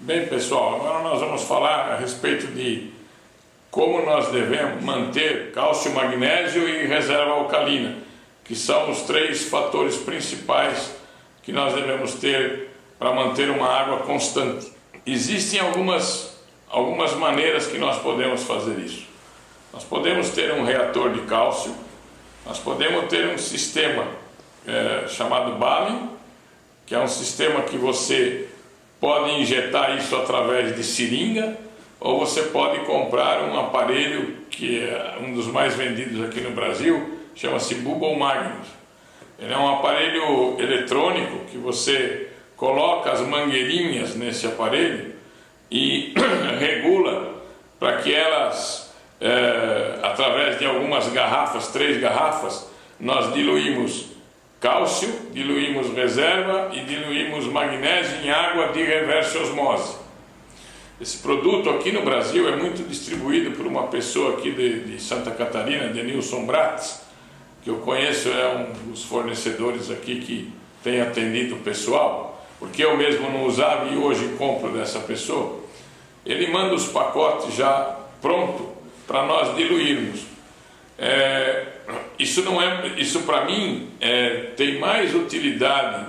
Bem, pessoal, agora nós vamos falar a respeito de como nós devemos manter cálcio, magnésio e reserva alcalina, que são os três fatores principais que nós devemos ter para manter uma água constante. Existem algumas maneiras que nós podemos fazer isso. Nós podemos ter um reator de cálcio, nós podemos ter um sistema chamado Balin, que é um sistema que você pode injetar isso através de seringa, ou você pode comprar um aparelho que é um dos mais vendidos aqui no Brasil, chama-se Bubble Magnus. Ele é um aparelho eletrônico que você coloca as mangueirinhas nesse aparelho e regula para que elas, através de algumas garrafas, 3 garrafas, nós diluímos cálcio, diluímos reserva e diluímos magnésio em água de reversa osmose. Esse produto aqui no Brasil é muito distribuído por uma pessoa aqui de Santa Catarina, Denilson Bratz, que eu conheço, é um dos fornecedores aqui que tem atendido o pessoal, porque eu mesmo não usava e hoje compro dessa pessoa. Ele manda os pacotes já pronto para nós diluirmos. Isso para mim tem mais utilidade,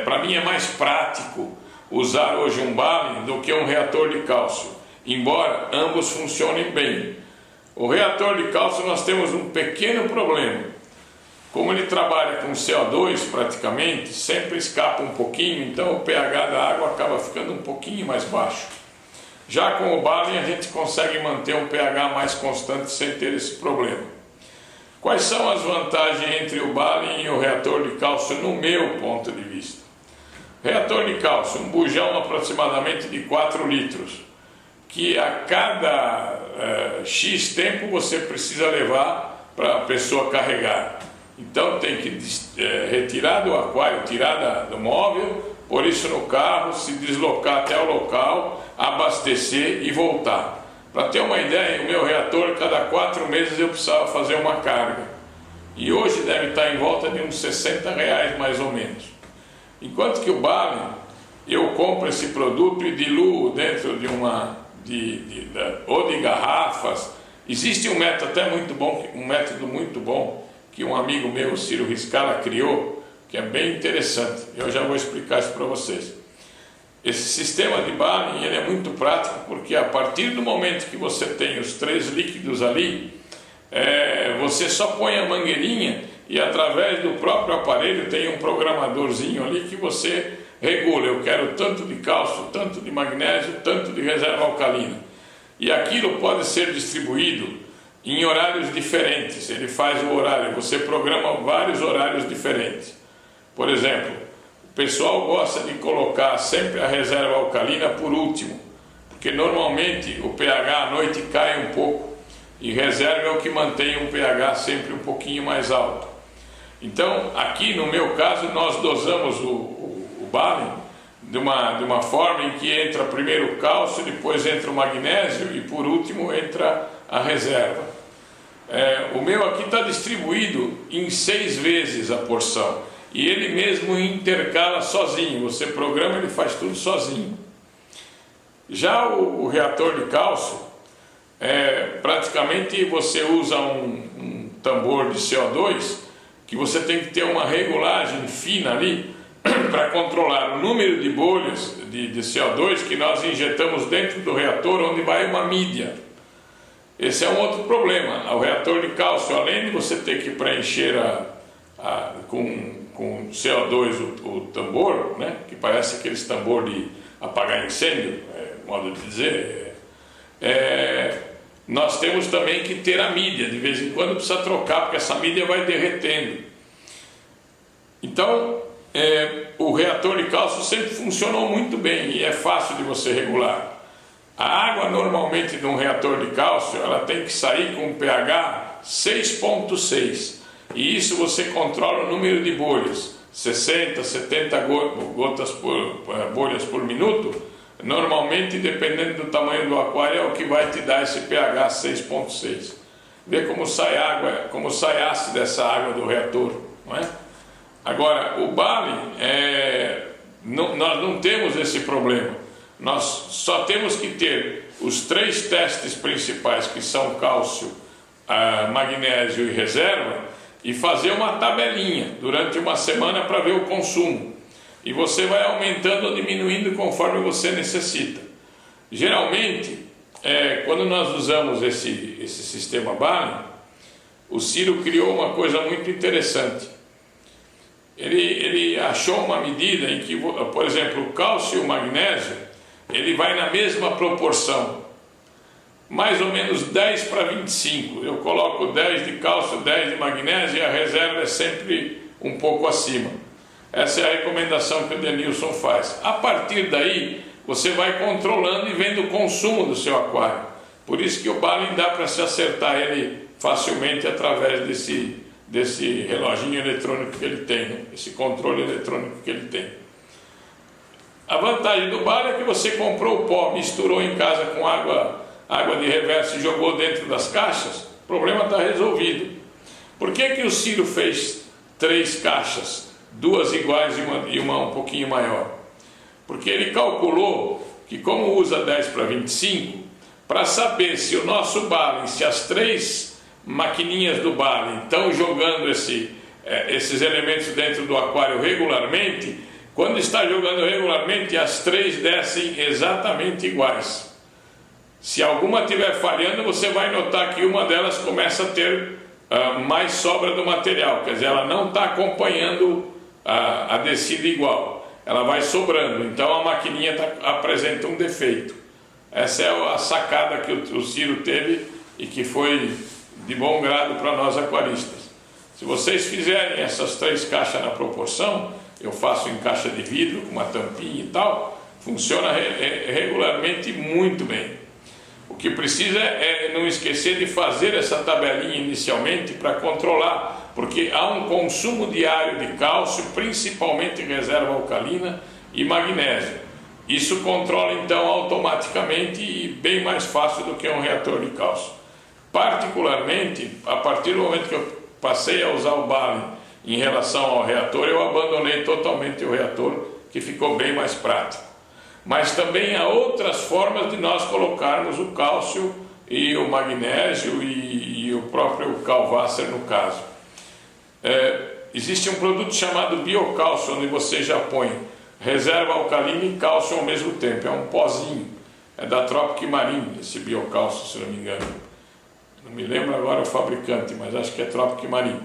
para mim é mais prático usar hoje um Balin do que um reator de cálcio, embora ambos funcionem bem. O reator de cálcio nós temos um pequeno problema. Como ele trabalha com CO2 praticamente, sempre escapa um pouquinho, então o pH da água acaba ficando um pouquinho mais baixo. Já com o Balin a gente consegue manter um pH mais constante sem ter esse problema. Quais são as vantagens entre o Balin e o reator de cálcio no meu ponto de vista? Reator de cálcio, um bujão aproximadamente de 4 litros, que a cada X tempo você precisa levar para a pessoa carregar. Então tem que retirar do aquário, tirar do móvel, pôr isso no carro, se deslocar até o local, abastecer e voltar. Para ter uma ideia, o meu reator, cada 4 meses eu precisava fazer uma carga. E hoje deve estar em volta de uns R$60 mais ou menos. Enquanto que o Balin, eu compro esse produto e diluo dentro de ou de garrafas. Existe um método até muito bom, que um amigo meu, Ciro Riscala, criou, que é bem interessante. Eu já vou explicar isso para vocês. Esse sistema de Balin, ele é muito prático, porque a partir do momento que você tem os 3 líquidos ali, você só põe a mangueirinha e através do próprio aparelho tem um programadorzinho ali que você regula. Eu quero tanto de cálcio, tanto de magnésio, tanto de reserva alcalina. E aquilo pode ser distribuído em horários diferentes. Ele faz o horário, você programa vários horários diferentes. Por exemplo, o pessoal gosta de colocar sempre a reserva alcalina por último, porque normalmente o pH à noite cai um pouco e reserva é o que mantém um pH sempre um pouquinho mais alto. Então, aqui no meu caso, nós dosamos o Balin de uma forma em que entra primeiro o cálcio, depois entra o magnésio e por último entra a reserva. O meu aqui está distribuído em 6 vezes a porção e ele mesmo intercala sozinho. Você programa, ele faz tudo sozinho. Já o reator de cálcio, praticamente você usa um tambor de CO2 que você tem que ter uma regulagem fina ali para controlar o número de bolhas de CO2 que nós injetamos dentro do reator, onde vai uma mídia. Esse é um outro problema. O reator de cálcio, além de você ter que preencher com CO2 o tambor, né, que parece aqueles tambor de apagar incêndio, modo de dizer, nós temos também que ter a mídia. De vez em quando precisa trocar, porque essa mídia vai derretendo. Então, o reator de cálcio sempre funcionou muito bem e é fácil de você regular. A água normalmente de um reator de cálcio, ela tem que sair com um pH 6,6 e isso você controla o número de bolhas, 60, 70 bolhas por minuto. Normalmente, dependendo do tamanho do aquário, é o que vai te dar esse pH 6,6. Vê como sai água, como sai ácido dessa água do reator, não é? Agora, o Balin, nós não temos esse problema. Nós só temos que ter os 3 testes principais, que são cálcio, magnésio e reserva, e fazer uma tabelinha durante uma semana para ver o consumo. E você vai aumentando ou diminuindo conforme você necessita. Geralmente, quando nós usamos esse sistema Balin, o Ciro criou uma coisa muito interessante. Ele achou uma medida em que, por exemplo, o cálcio e o magnésio, ele vai na mesma proporção, mais ou menos 10 para 25. Eu coloco 10 de cálcio, 10 de magnésio, e a reserva é sempre um pouco acima. Essa é a recomendação que o Denilson faz. A partir daí, você vai controlando e vendo o consumo do seu aquário. Por isso que o Balin dá para se acertar ele facilmente através desse reloginho eletrônico que ele tem, né? Esse controle eletrônico que ele tem. A vantagem do Balin é que você comprou o pó, misturou em casa com água de reverso e jogou dentro das caixas, o problema está resolvido. Por que o Ciro fez 3 caixas, 2 iguais e uma um pouquinho maior? Porque ele calculou que, como usa 10 para 25, para saber se o nosso Balin, se as 3 maquininhas do Balin estão jogando esses elementos dentro do aquário regularmente, quando está jogando regularmente, as 3 descem exatamente iguais. Se alguma estiver falhando, você vai notar que uma delas começa a ter mais sobra do material, quer dizer, ela não está acompanhando a descida igual, ela vai sobrando, então a maquininha apresenta um defeito. Essa é a sacada que o Ciro teve e que foi de bom grado para nós aquaristas. Se vocês fizerem essas 3 caixas na proporção, eu faço em caixa de vidro com uma tampinha e tal, funciona regularmente muito bem. O que precisa é não esquecer de fazer essa tabelinha inicialmente para controlar, porque há um consumo diário de cálcio, principalmente reserva alcalina e magnésio. Isso controla então automaticamente e bem mais fácil do que um reator de cálcio. Particularmente, a partir do momento que eu passei a usar o Balin em relação ao reator, eu abandonei totalmente o reator, que ficou bem mais prático. Mas também há outras formas de nós colocarmos o cálcio e o magnésio e o próprio Calvasser no caso. Existe um produto chamado biocálcio, onde você já põe reserva alcalina e cálcio ao mesmo tempo. É um pozinho, é da Tropic Marine, esse biocálcio, se não me engano. Não me lembro agora o fabricante, mas acho que é Tropic Marine.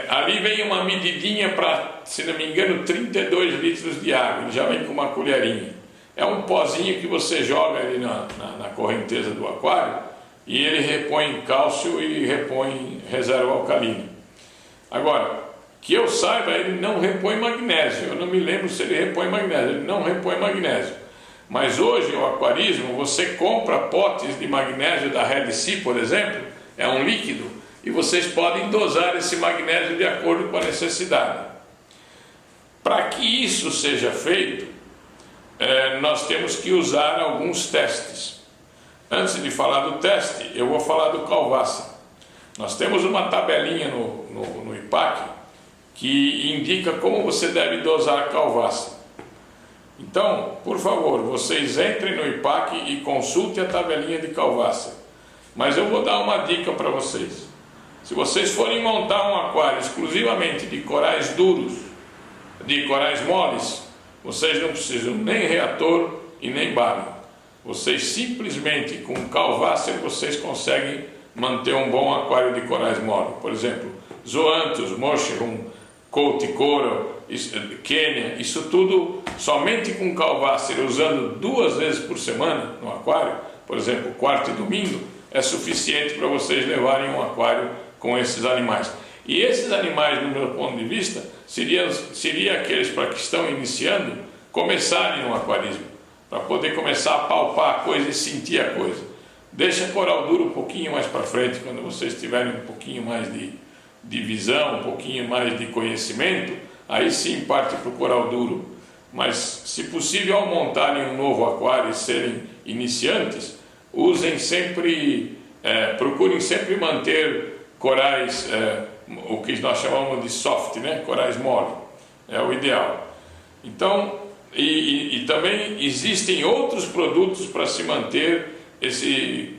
Ali vem uma medidinha para, se não me engano, 32 litros de água. Ele já vem com uma colherinha. É um pozinho que você joga ali na correnteza do aquário e ele repõe cálcio e repõe reserva alcalina. Agora, que eu saiba, ele não repõe magnésio. Eu não me lembro se ele repõe magnésio. Ele não repõe magnésio. Mas hoje, o aquarismo, você compra potes de magnésio da Red Sea, por exemplo, é um líquido, e vocês podem dosar esse magnésio de acordo com a necessidade. Para que isso seja feito, nós temos que usar alguns testes. Antes de falar do teste, eu vou falar do Calvasser. Nós temos uma tabelinha no IPAC que indica como você deve dosar Calvasser. Então, por favor, vocês entrem no IPAC e consultem a tabelinha de Calvasser. Mas eu vou dar uma dica para vocês. Se vocês forem montar um aquário exclusivamente de corais duros, de corais moles, vocês não precisam nem reator e nem Balin. Vocês simplesmente com Calvasser vocês conseguem manter um bom aquário de corais moles. Por exemplo, Zoanthus, Mushroom, Coat Coral, Quênia, isso tudo somente com Calvasser, usando 2 vezes por semana no aquário, por exemplo, quarta e domingo, é suficiente para vocês levarem um aquário com esses animais. E esses animais, no meu ponto de vista, seria aqueles para que estão iniciando, começarem no aquarismo, para poder começar a palpar a coisa e sentir a coisa. Deixa coral duro um pouquinho mais para frente, quando vocês tiverem um pouquinho mais de visão, um pouquinho mais de conhecimento, aí sim parte para o coral duro. Mas, se possível, ao montarem um novo aquário e serem iniciantes, usem sempre, procurem sempre manter corais, o que nós chamamos de soft, né? Corais mole, é o ideal. Então, e também existem outros produtos para se manter esse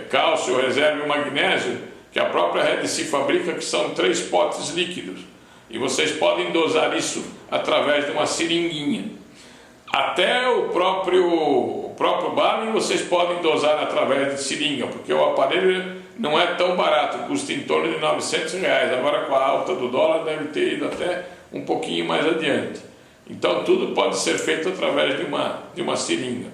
cálcio, reserva e magnésio, que a própria Redsi fabrica, que são 3 potes líquidos. E vocês podem dosar isso através de uma seringuinha. Até o próprio Balin vocês podem dosar através de seringa, porque o aparelho não é tão barato, custa em torno de R$900. Agora, com a alta do dólar, deve ter ido até um pouquinho mais adiante. Então tudo pode ser feito através de uma seringa.